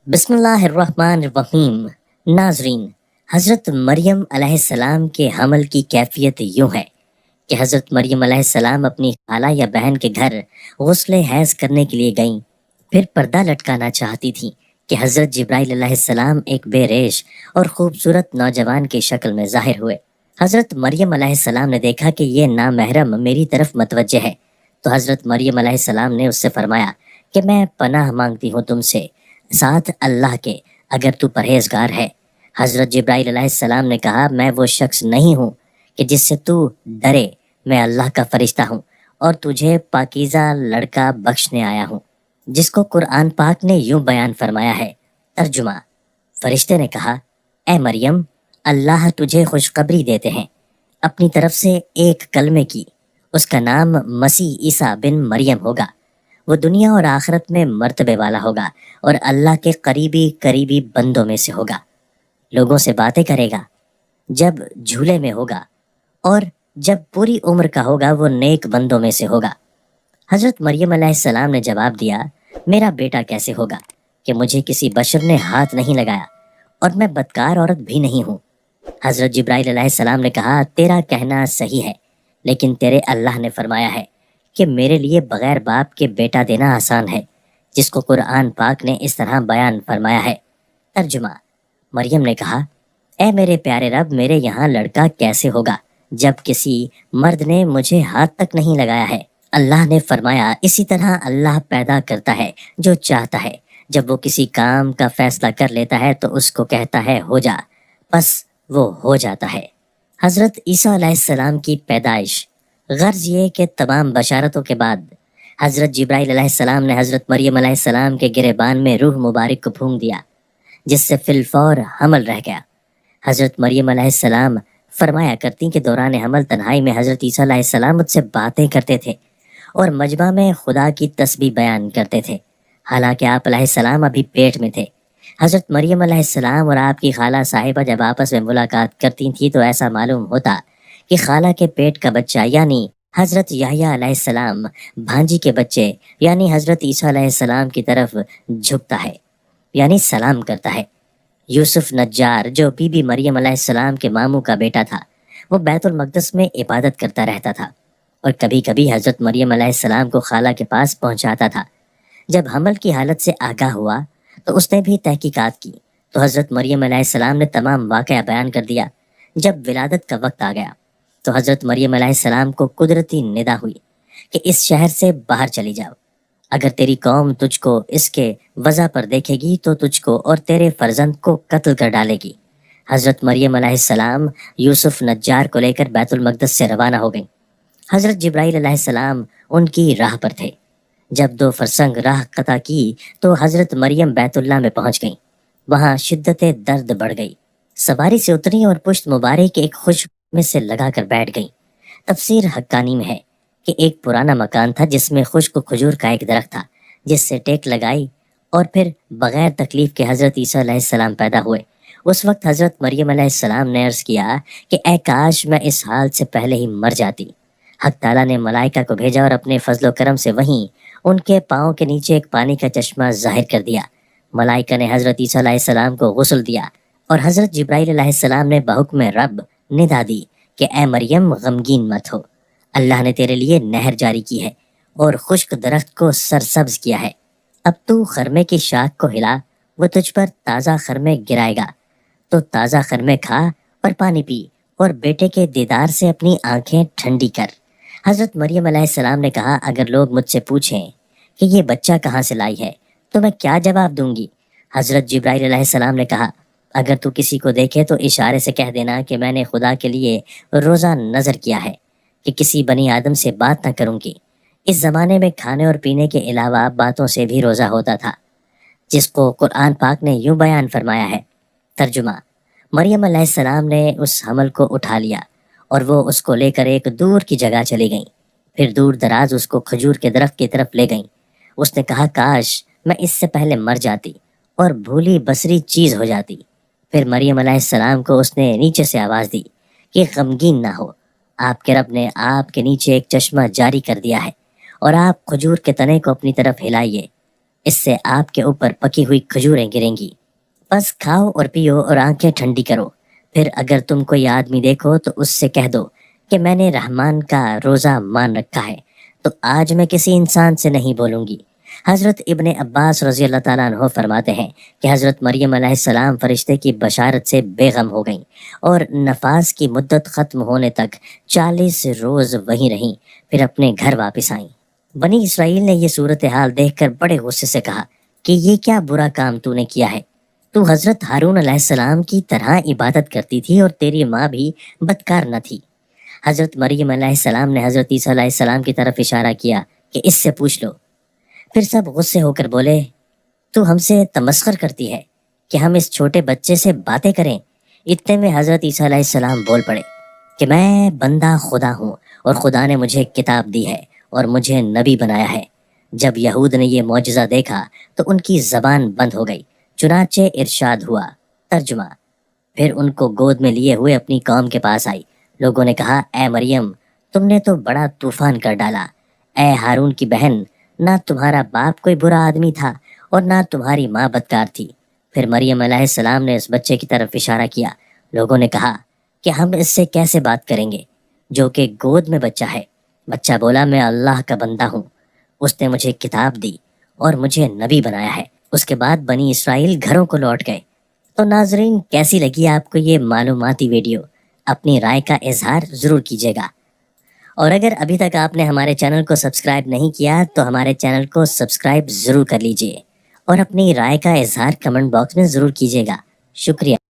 بسم اللہ الرحمن الرحیم۔ ناظرین، حضرت مریم علیہ السلام کے حمل کی کیفیت یوں ہے کہ حضرت مریم علیہ السلام اپنی خالہ یا بہن کے گھر غسل حیض کرنے کے لیے گئیں، پھر پردہ لٹکانا چاہتی تھیں کہ حضرت جبرائیل علیہ السلام ایک بے ریش اور خوبصورت نوجوان کی شکل میں ظاہر ہوئے۔ حضرت مریم علیہ السلام نے دیکھا کہ یہ نامحرم میری طرف متوجہ ہے، تو حضرت مریم علیہ السلام نے اس سے فرمایا کہ میں پناہ مانگتی ہوں تم سے، ساتھ اللہ کے، اگر تو پرہیزگار ہے۔ حضرت جبرائیل علیہ السلام نے کہا، میں وہ شخص نہیں ہوں کہ جس سے تو ڈرے، میں اللہ کا فرشتہ ہوں اور تجھے پاکیزہ لڑکا بخشنے آیا ہوں، جس کو قرآن پاک نے یوں بیان فرمایا ہے۔ ترجمہ: فرشتے نے کہا، اے مریم، اللہ تجھے خوشخبری دیتے ہیں اپنی طرف سے ایک کلمے کی، اس کا نام مسیح عیسیٰ بن مریم ہوگا۔ وہ دنیا اور آخرت میں مرتبے والا ہوگا اور اللہ کے قریبی بندوں میں سے ہوگا۔ لوگوں سے باتیں کرے گا، جب جھولے میں ہوگا اور جب پوری عمر کا ہوگا وہ نیک بندوں میں سے ہوگا۔ حضرت مریم علیہ السلام نے جواب دیا، میرا بیٹا کیسے ہوگا کہ مجھے کسی بشر نے ہاتھ نہیں لگایا اور میں بدکار عورت بھی نہیں ہوں۔ حضرت جبرائیل علیہ السلام نے کہا، تیرا کہنا صحیح ہے، لیکن تیرے اللہ نے فرمایا ہے کہ میرے لیے بغیر باپ کے بیٹا دینا آسان ہے، جس کو قرآن پاک نے اس طرح بیان فرمایا ہے۔ ترجمہ: مریم نے کہا، اے میرے پیارے رب، میرے یہاں لڑکا کیسے ہوگا جب کسی مرد نے مجھے ہاتھ تک نہیں لگایا ہے؟ اللہ نے فرمایا، اسی طرح اللہ پیدا کرتا ہے جو چاہتا ہے، جب وہ کسی کام کا فیصلہ کر لیتا ہے تو اس کو کہتا ہے ہو جا، بس وہ ہو جاتا ہے۔ حضرت عیسیٰ علیہ السلام کی پیدائش۔ غرض یہ کہ تمام بشارتوں کے بعد حضرت جبرائیل علیہ السلام نے حضرت مریم علیہ السلام کے گریبان میں روح مبارک کو پھونک دیا، جس سے فی الفور حمل رہ گیا۔ حضرت مریم علیہ السلام فرمایا کرتی کہ دوران حمل تنہائی میں حضرت عیسیٰ علیہ السلام مجھ سے باتیں کرتے تھے اور مجمع میں خدا کی تسبیح بیان کرتے تھے، حالانکہ آپ علیہ السلام ابھی پیٹ میں تھے۔ حضرت مریم علیہ السلام اور آپ کی خالہ صاحبہ جب آپس میں ملاقات کرتی تھیں تو ایسا معلوم ہوتا کہ خالہ کے پیٹ کا بچہ یعنی حضرت یحییٰ علیہ السلام بھانجی کے بچے یعنی حضرت عیسیٰ علیہ السلام کی طرف جھکتا ہے، یعنی سلام کرتا ہے۔ یوسف نجار جو بی بی مریم علیہ السلام کے ماموں کا بیٹا تھا، وہ بیت المقدس میں عبادت کرتا رہتا تھا اور کبھی کبھی حضرت مریم علیہ السلام کو خالہ کے پاس پہنچاتا تھا۔ جب حمل کی حالت سے آگاہ ہوا تو اس نے بھی تحقیقات کی، تو حضرت مریم علیہ السلام نے تمام واقعہ بیان کر دیا۔ جب ولادت کا وقت آ گیا تو حضرت مریم علیہ السلام کو قدرتی ندا ہوئی کہ اس شہر سے باہر چلی جاؤ، اگر تیری قوم تجھ کو اس کے وضع پر دیکھے گی تو تجھ کو اور تیرے فرزند کو قتل کر ڈالے گی۔ حضرت مریم علیہ السلام یوسف نجار کو لے کر بیت المقدس سے روانہ ہو گئیں۔ حضرت جبرائیل علیہ السلام ان کی راہ پر تھے۔ جب 2 فرسنگ راہ قطع کی تو حضرت مریم بیت اللہ میں پہنچ گئیں۔ وہاں شدت درد بڑھ گئی، سواری سے اتری اور پشت مبارک ایک خشک میں سے لگا کر بیٹھ گئیں۔ تفسیر حقانی میں ہے کہ ایک پرانا مکان تھا جس میں خشک کھجور کا ایک درخت تھا، جس سے ٹیک لگائی اور پھر بغیر تکلیف کے حضرت عیسیٰ علیہ السلام پیدا ہوئے۔ اس وقت حضرت مریم علیہ السلام نے عرض کیا کہ اے کاش میں اس حال سے پہلے ہی مر جاتی۔ حق تعالیٰ نے ملائکہ کو بھیجا اور اپنے فضل و کرم سے وہیں ان کے پاؤں کے نیچے ایک پانی کا چشمہ ظاہر کر دیا۔ ملائکہ نے حضرت عیسیٰ علیہ السلام کو غسل دیا اور حضرت جبرائیل علیہ السلام نے بحکم رب ندا دی کہ اے مریم غمگین مت ہو، اللہ نے تیرے لیے نہر جاری کی ہے اور خشک درخت کو سرسبز کیا ہے۔ اب تو خرمے کی شاخ کو ہلا، وہ تجھ پر تازہ خرمے گرائے گا، تو تازہ خرمے کھا اور پانی پی اور بیٹے کے دیدار سے اپنی آنکھیں ٹھنڈی کر۔ حضرت مریم علیہ السلام نے کہا، اگر لوگ مجھ سے پوچھیں کہ یہ بچہ کہاں سے لائی ہے تو میں کیا جواب دوں گی؟ حضرت جبرائیل علیہ السلام نے کہا، اگر تو کسی کو دیکھے تو اشارے سے کہہ دینا کہ میں نے خدا کے لیے روزہ نظر کیا ہے کہ کسی بنی آدم سے بات نہ کروں گی۔ اس زمانے میں کھانے اور پینے کے علاوہ باتوں سے بھی روزہ ہوتا تھا، جس کو قرآن پاک نے یوں بیان فرمایا ہے۔ ترجمہ: مریم علیہ السلام نے اس حمل کو اٹھا لیا اور وہ اس کو لے کر ایک دور کی جگہ چلی گئیں، پھر دور دراز اس کو کھجور کے درخت کی طرف لے گئیں۔ اس نے کہا، کاش میں اس سے پہلے مر جاتی اور بھولی بسری چیز ہو جاتی۔ پھر مریم علیہ السلام کو اس نے نیچے سے آواز دی کہ غمگین نہ ہو، آپ کے رب نے آپ کے نیچے ایک چشمہ جاری کر دیا ہے اور آپ کھجور کے تنے کو اپنی طرف ہلائیے۔ اس سے آپ کے اوپر پکی ہوئی کھجوریں گریں گی، بس کھاؤ اور پیو اور آنکھیں ٹھنڈی کرو۔ پھر اگر تم کوئی آدمی دیکھو تو اس سے کہہ دو کہ میں نے رحمان کا روزہ مان رکھا ہے، تو آج میں کسی انسان سے نہیں بولوں گی۔ حضرت ابن عباس رضی اللہ تعالیٰ عنہ فرماتے ہیں کہ حضرت مریم علیہ السلام فرشتے کی بشارت سے بے غم ہو گئیں اور نفاس کی مدت ختم ہونے تک 40 روز وہیں رہیں، پھر اپنے گھر واپس آئیں۔ بنی اسرائیل نے یہ صورتحال دیکھ کر بڑے غصے سے کہا کہ یہ کیا برا کام تو نے کیا ہے؟ تو حضرت ہارون علیہ السلام کی طرح عبادت کرتی تھی اور تیری ماں بھی بدکار نہ تھی۔ حضرت مریم علیہ السلام نے حضرت عیسیٰ علیہ السلام کی طرف اشارہ کیا کہ اس سے پوچھ لو۔ پھر سب غصے ہو کر بولے، تو ہم سے تمسخر کرتی ہے کہ ہم اس چھوٹے بچے سے باتیں کریں؟ اتنے میں حضرت عیسیٰ علیہ السلام بول پڑے کہ میں بندہ خدا ہوں اور خدا نے مجھے کتاب دی ہے اور مجھے نبی بنایا ہے۔ جب یہود نے یہ معجزہ دیکھا تو ان کی زبان بند ہو گئی، چنانچہ ارشاد ہوا۔ ترجمہ: پھر ان کو گود میں لیے ہوئے اپنی قوم کے پاس آئی۔ لوگوں نے کہا، اے مریم، تم نے تو بڑا طوفان کر ڈالا۔ اے ہارون کی بہن، نہ تمہارا باپ کوئی برا آدمی تھا اور نہ تمہاری ماں بدکار تھی۔ پھر مریم علیہ السلام نے اس بچے کی طرف اشارہ کیا۔ لوگوں نے کہا کہ ہم اس سے کیسے بات کریں گے جو کہ گود میں بچہ ہے؟ بچہ بولا، میں اللہ کا بندہ ہوں، اس نے مجھے کتاب دی اور مجھے نبی بنایا ہے۔ اس کے بعد بنی اسرائیل گھروں کو لوٹ گئے۔ تو ناظرین، کیسی لگی آپ کو یہ معلوماتی ویڈیو؟ اپنی رائے کا اظہار ضرور کیجیے گا، اور اگر ابھی تک آپ نے ہمارے چینل کو سبسکرائب نہیں کیا تو ہمارے چینل کو سبسکرائب ضرور کر لیجیے اور اپنی رائے کا اظہار کمنٹ باکس میں ضرور کیجیے گا۔ شکریہ۔